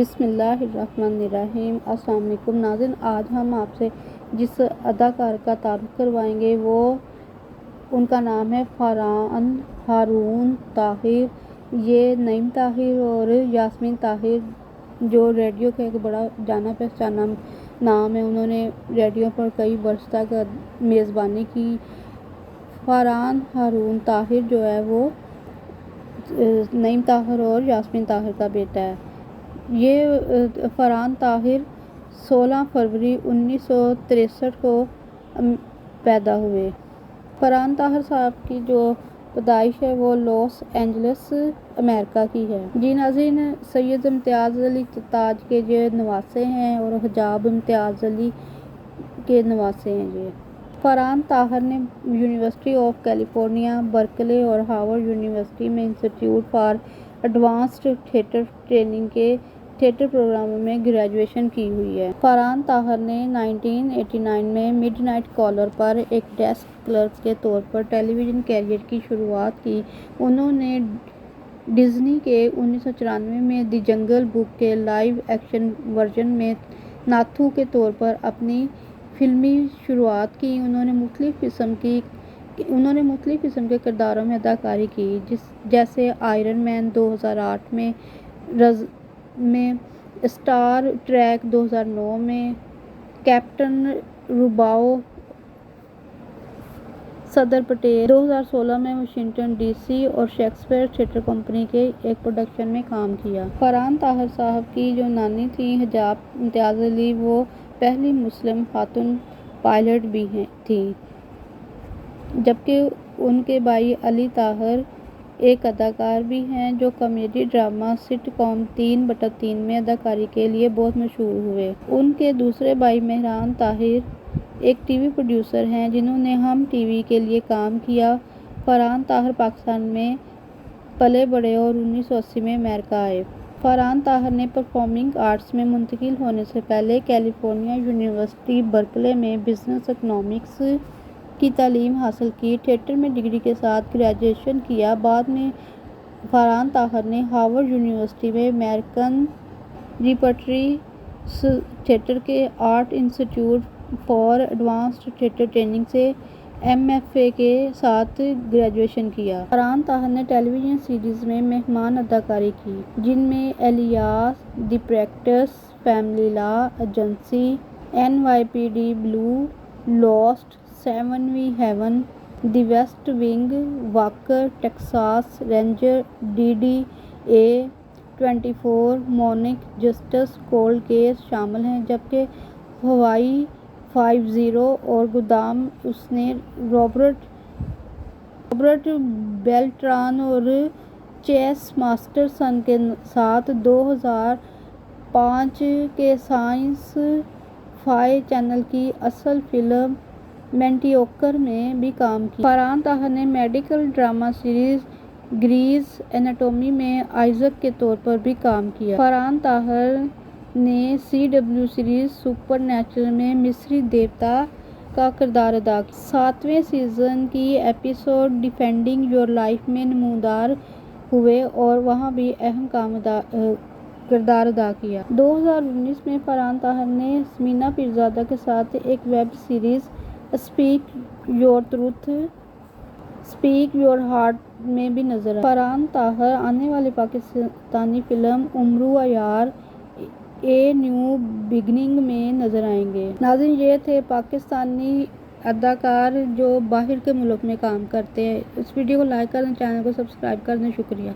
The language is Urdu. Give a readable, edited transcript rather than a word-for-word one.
بسم اللہ الرحمن الرحیم۔ السلام علیکم ناظرین، آج ہم آپ سے جس اداکار کا تعارف کروائیں گے وہ ان کا نام ہے فرحان ہارون طاہر۔ یہ نعیم طاہر اور یاسمین طاہر جو ریڈیو کا ایک بڑا جانا پہچانا نام ہے، انہوں نے ریڈیو پر کئی برس تک میزبانی کی۔ فرحان ہارون طاہر جو ہے وہ نعیم طاہر اور یاسمین طاہر کا بیٹا ہے۔ یہ فرحان طاہر 16 فروری 1963 کو پیدا ہوئے۔ فرحان طاہر صاحب کی جو پیدائش ہے وہ لاس اینجلس امریکہ کی ہے۔ جی ناظرین، سید امتیاز علی تاج کے جو نواسے ہیں اور حجاب امتیاز علی کے نواسے ہیں یہ۔ فرحان طاہر نے یونیورسٹی آف کیلیفورنیا برکلے اور ہارورڈ یونیورسٹی میں institute for advanced theatre training کے تھیٹر پروگراموں میں گریجویشن کی ہوئی ہے۔ فرحان طاہر نے 1989 میں مڈ نائٹ کالر پر ایک ڈیسک کلرک کے طور پر ٹیلی ویژن کیریئر کی شروعات کی۔ انہوں نے ڈزنی کے 1994 میں دی جنگل بک کے لائیو ایکشن ورژن میں ناتھو کے طور پر اپنی فلمی شروعات کی۔ انہوں نے مختلف قسم کے کرداروں میں اداکاری کی، جیسے آئرن مین 2008 میں، اسٹار ٹریک 2009 میں، کیپٹن روباؤ، سردار پٹیل 2016 میں واشنگٹن ڈی سی اور شیکسپیئر تھیٹر کمپنی کے ایک پروڈکشن میں کام کیا۔ فرحان طاہر صاحب کی جو نانی تھیں حجاب امتیاز علی، وہ پہلی مسلم خاتون پائلٹ بھی تھیں، جبکہ ان کے بھائی علی طاہر ایک اداکار بھی ہیں جو کامیڈی ڈرامہ سٹ کام 3/3 میں اداکاری کے لیے بہت مشہور ہوئے۔ ان کے دوسرے بھائی مہران طاہر ایک ٹی وی پروڈیوسر ہیں جنہوں نے ہم ٹی وی کے لیے کام کیا۔ فرحان طاہر پاکستان میں پلے بڑھے اور 1980 میں امریکہ آئے۔ فرحان طاہر نے پرفارمنگ آرٹس میں منتقل ہونے سے پہلے کیلیفورنیا یونیورسٹی برکلے میں بزنس اکنامکس کی تعلیم حاصل کی۔ تھیٹر میں ڈگری کے ساتھ گریجویشن کیا۔ بعد میں فرحان طاہر نے ہارورڈ یونیورسٹی میں امریکن ریپرٹری تھیٹر کے art institute for advanced theatre training سے MFA کے ساتھ گریجویشن کیا۔ فرحان طاہر نے ٹیلی ویژن سیریز میں مہمان اداکاری کی، جن میں Alias, The Practice, Family Law Agency, NYPD Blue, Lost, 7 Heaven, The West Wing, Walker, Texas Ranger, DDA 24، Monk, Justice, Cold Case شامل ہیں، جبکہ ہوائی 5-0 اور گودام اس نے رابرٹ بیلٹران اور چیس ماسٹرسن کے ساتھ 2005 کے سائنس فائی چینل کی اصل فلم مینڈیوکر میں بھی کام کیا۔ فرحان طاہر نے میڈیکل ڈرامہ سیریز گریز اناٹومی میں آئزک کے طور پر بھی کام کیا۔ فرحان طاہر نے CW سیریز سپر نیچرل میں مصری دیوتا کا کردار ادا کیا۔ 7ویں سیزن کی ایپیسوڈ ڈیفینڈنگ یور لائف میں نمودار ہوئے اور وہاں بھی اہم کردار ادا کیا۔ 2019 میں فرحان طاہر نے سمینا پیرزادہ کے ساتھ ایک web series speak your truth, speak your heart میں بھی نظر آئے۔ فرحان طاہر آنے والی Pakistani film Umro Ayyar a new beginning میں نظر آئیں گے۔ ناظرین، یہ تھے پاکستانی اداکار جو باہر کے ملک میں کام کرتے ہیں۔ اس ویڈیو کو لائک کر دیں، چینل کو سبسکرائب کر دیں۔ شکریہ۔